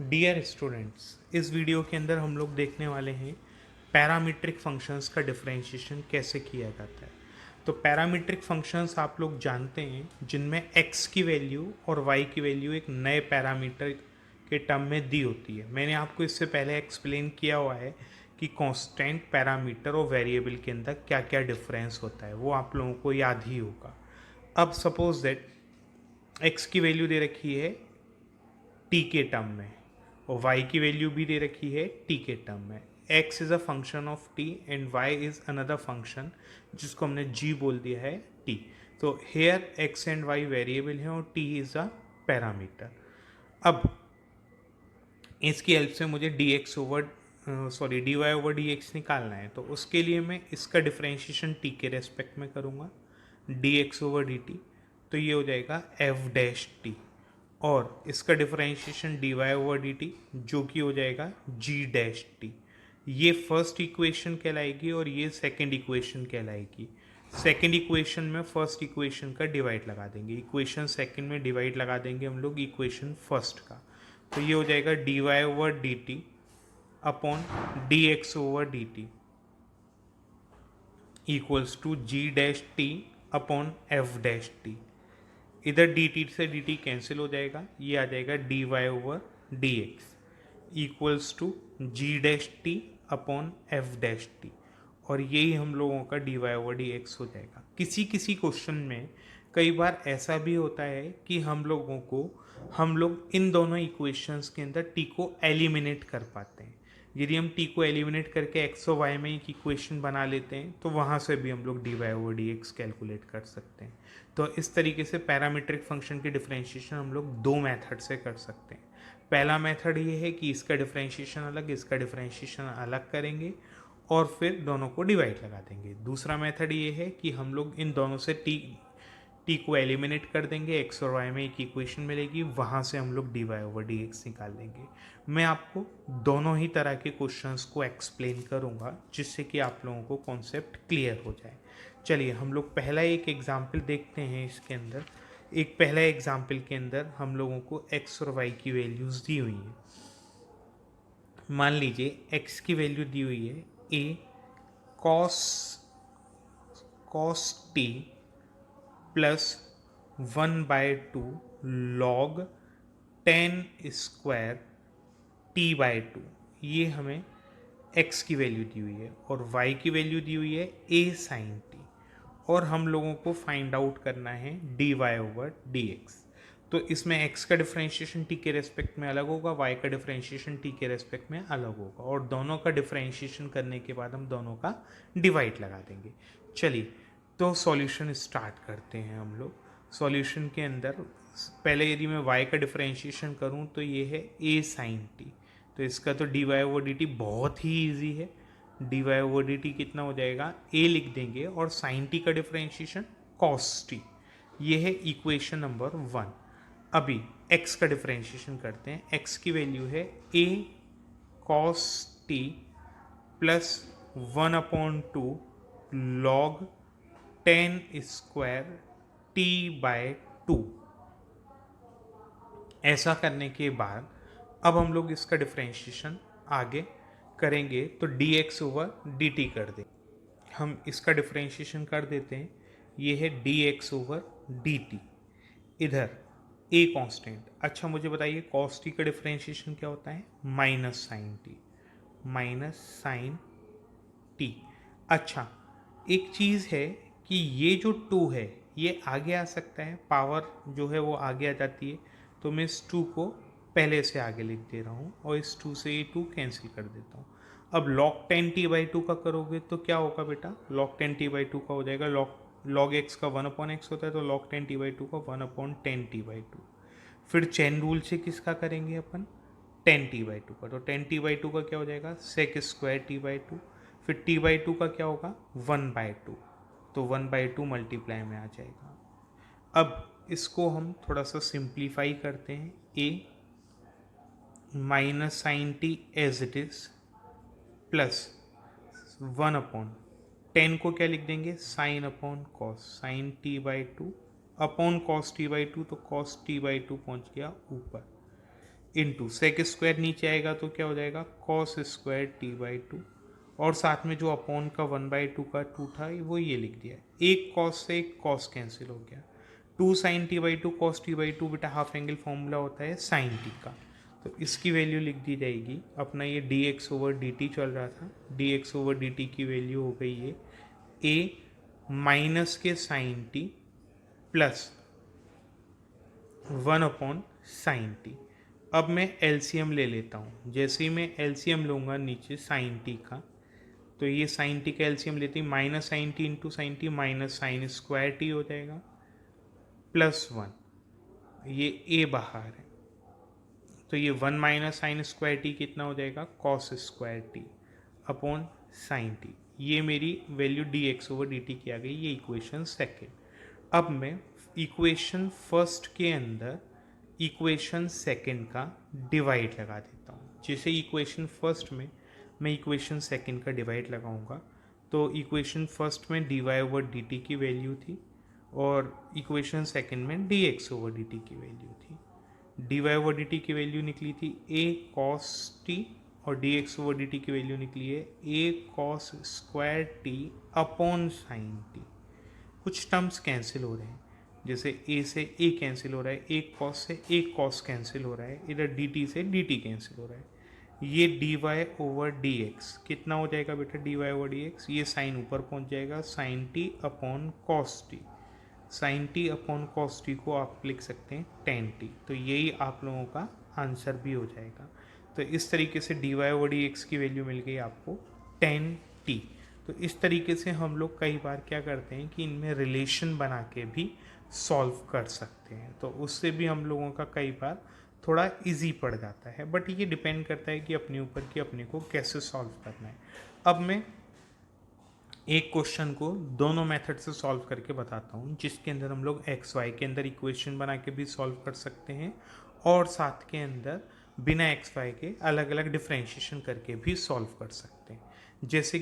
Dear students, इस video के अंदर हम लोग देखने वाले हैं पैरामीट्रिक फंक्शंस का डिफरेंशिएशन कैसे किया जाता है। तो पैरामीट्रिक फंक्शंस आप लोग जानते हैं जिनमें x की वैल्यू और y की वैल्यू एक नए पैरामीटर के टर्म में दी होती है। मैंने आपको इससे पहले एक्सप्लेन किया हुआ है कि कांस्टेंट, पैरामीटर और वेरिएबल के अंदर क्या क्या डिफरेंस होता है, वो आप लोगों को याद ही होगा। अब सपोज दैट x की वैल्यू दे रखी है t के टर्म में और y की वैल्यू भी दे रखी है t के टर्म में। x is a function of t and y is another function जिसको हमने g बोल दिया है t। तो here x and y variable है और t इज़ अ पैरामीटर। अब इसकी हेल्प से मुझे dy ओवर dx निकालना है। तो उसके लिए मैं इसका डिफरेंशिएशन t के रेस्पेक्ट में करूँगा, dx ओवर dt। तो ये हो जाएगा f डैश t और इसका डिफरेंशिएशन dy ओवर dt जो कि हो जाएगा g डैश t। ये फर्स्ट इक्वेशन कहलाएगी और ये सेकंड इक्वेशन कहलाएगी। सेकंड इक्वेशन में फर्स्ट इक्वेशन का डिवाइड लगा देंगे, इक्वेशन सेकंड में डिवाइड लगा देंगे हम लोग इक्वेशन फर्स्ट का। तो ये हो जाएगा dy over dt upon dx over dt equals to g dash t upon f dash t। इधर dt से dt कैंसिल हो जाएगा, ये आ जाएगा dy over dx equals to g dash t upon f dash t और यही हम लोगों का dy ओवर dx हो जाएगा। किसी किसी क्वेश्चन में कई बार ऐसा भी होता है कि हम लोग इन दोनों इक्वेशंस के अंदर t को एलिमिनेट कर पाते हैं। यदि हम t को एलिमिनेट करके x और y में एक इक्वेशन बना लेते हैं तो वहाँ से भी हम लोग dy ओवर dx कैलकुलेट कर सकते हैं। तो इस तरीके से पैरामीट्रिक फंक्शन की डिफरेंशिएशन हम लोग दो मेथड से कर सकते हैं। पहला मेथड ये है कि इसका डिफरेंशिएशन अलग, इसका डिफरेंशिएशन अलग करेंगे और फिर दोनों को डिवाइड लगा देंगे। दूसरा मेथड ये है कि हम लोग इन दोनों से टी को एलिमिनेट कर देंगे, एक्स और वाई में एक इक्वेशन मिलेगी, वहाँ से हम लोग d Y over d x निकाल देंगे। मैं आपको दोनों ही तरह के क्वेश्चंस को एक्सप्लेन करूँगा जिससे कि आप लोगों को कॉन्सेप्ट क्लियर हो जाए। चलिए हम लोग पहला एक एग्जाम्पल देखते हैं। इसके अंदर एक पहला एग्जाम्पल के अंदर हम लोगों को एक्स और वाई की वैल्यूज़ दी हुई हैं। मान लीजिए एक्स की वैल्यू दी हुई है A cos T plus 1/2 log 10 square T by two. ये हमें x की वैल्यू दी हुई है और y की वैल्यू दी हुई है a साइन टी और हम लोगों को फाइंड आउट करना है dy ओवर dx। तो इसमें x का डिफरेंशिएशन t के रेस्पेक्ट में अलग होगा, y का डिफरेंशिएशन t के रेस्पेक्ट में अलग होगा और दोनों का डिफरेंशिएशन करने के बाद हम दोनों का डिवाइड लगा देंगे। चलिए तो सॉल्यूशन स्टार्ट करते हैं हम लोग। सॉल्यूशन के अंदर पहले यदि मैं y का डिफरेंशिएशन करूं तो ये है a साइन टी। तो इसका तो dy ओवर dt बहुत ही ईजी है। dy ओवर dt कितना हो जाएगा, a लिख देंगे और साइन टी का डिफरेंशिएशन cos t। ये है इक्वेशन नंबर 1। अभी x का डिफरेंशिएशन करते हैं। x की वैल्यू है a cos t plus 1/2 log 10 square t by 2। ऐसा करने के बाद अब हम लोग इसका डिफरेंशिएशन आगे करेंगे तो dx ओवर dt कर दें। हम इसका डिफरेंशिएशन कर देते हैं, ये है dx ओवर dt। इधर a कांस्टेंट। अच्छा मुझे बताइए cos t का डिफरेंशिएशन क्या होता है, माइनस साइन टी। अच्छा एक चीज़ है कि ये जो 2 है ये आगे आ सकता है, पावर जो है वो आगे आ जाती है। तो मैं इस 2 को पहले से आगे लिख दे रहा हूँ और इस 2 से ये 2 कैंसिल कर देता हूँ। अब log 10t/2 का करोगे तो क्या होगा बेटा, log 10t/2 का हो जाएगा log x का 1/x होता है तो log 10t/2 का 1/10t/2। फिर चेन रूल से किसका करेंगे अपन, 10t/2 का। तो 10t/2 का क्या हो जाएगा, सेक स्क्वायर t/2। फिर t/2 का क्या होगा, 1/2। तो 1/2 मल्टीप्लाई में आ जाएगा। अब इसको हम थोड़ा सा सिंप्लीफाई करते हैं। a minus sine t as it is plus 1/10 को क्या लिख देंगे, sine upon cos, sine t/2 upon cos t/2। तो कॉस t/2 पहुंच गया ऊपर। इंटू सेक स्क्वायर नीचे आएगा तो क्या हो जाएगा cos square T by to, और साथ में जो अपॉन का 1/2 का 2 था वो ये लिख दिया। एक कॉस से एक कॉस कैंसिल हो गया। 2 sine t by two cos t by two, बेटा हाफ एंगल फॉर्मूला होता है साइन टी का, तो इसकी वैल्यू लिख दी जाएगी। अपना ये d x over D t चल रहा था, d x over D T की वैल्यू हो गई है ए माइनस के sine t plus 1/sin t। अब मैं एलसीएम ले लेता हूँ। जैसे ही मैं एलसीएम लूँगा नीचे साइन टी का, तो ये साइन टी का एलसीएम लेते ही minus sine T into sine T minus sine square T हो जाएगा प्लस 1, ये ए बाहर है, तो ये 1 माइनस साइन स्क्वायर टी कितना हो जाएगा cos square T upon sine T. ये मेरी value D x over D T की आ गई, ये इक्वेशन सेकेंड। अब मैं इक्वेशन फर्स्ट के अंदर इक्वेशन सेकेंड का डिवाइड लगा देता हूँ। जैसे इक्वेशन फर्स्ट में मैं इक्वेशन सेकेंड का डिवाइड लगाऊंगा, तो इक्वेशन फर्स्ट में D Y over D T की वैल्यू थी और इक्वेशन सेकेंड में D x over D T की वैल्यू थी। D Y over D T की वैल्यू निकली थी ए कॉस टी और D x over D T की वैल्यू निकली है A cos square T upon sine T. कुछ टर्म्स कैंसिल हो रहे हैं, जैसे ए से ए कैंसिल हो रहा है, एक कॉस से एक कॉस कैंसिल हो रहा है, इधर डी टी से डी टी कैंसिल हो रहा है। ये d Y over d x कितना हो जाएगा बेटा d Y over d x, ये साइन ऊपर पहुंच जाएगा sine t upon cos t. Sine t upon cos t को आप लिख सकते हैं टेन टी, तो यही आप लोगों का आंसर भी हो जाएगा। तो इस तरीके से d Y over d x की वैल्यू मिल गई आपको टेन टी। तो इस तरीके से हम लोग कई बार क्या करते हैं कि इनमें रिलेशन बना के भी सॉल्व कर सकते हैं, तो उससे भी हम लोगों का कई बार थोड़ा इजी पड़ जाता है। बट ये डिपेंड करता है कि अपने ऊपर कि अपने को कैसे सॉल्व करना है। अब मैं एक क्वेश्चन को दोनों मेथड से सॉल्व करके बताता हूँ, जिसके अंदर हम लोग एक्स वाई के अंदर इक्वेशन बना के भी सॉल्व कर सकते हैं और साथ के अंदर बिना एक्स वाई के अलग अलग डिफ्रेंशिएशन करके भी सॉल्व कर सकते हैं। जैसे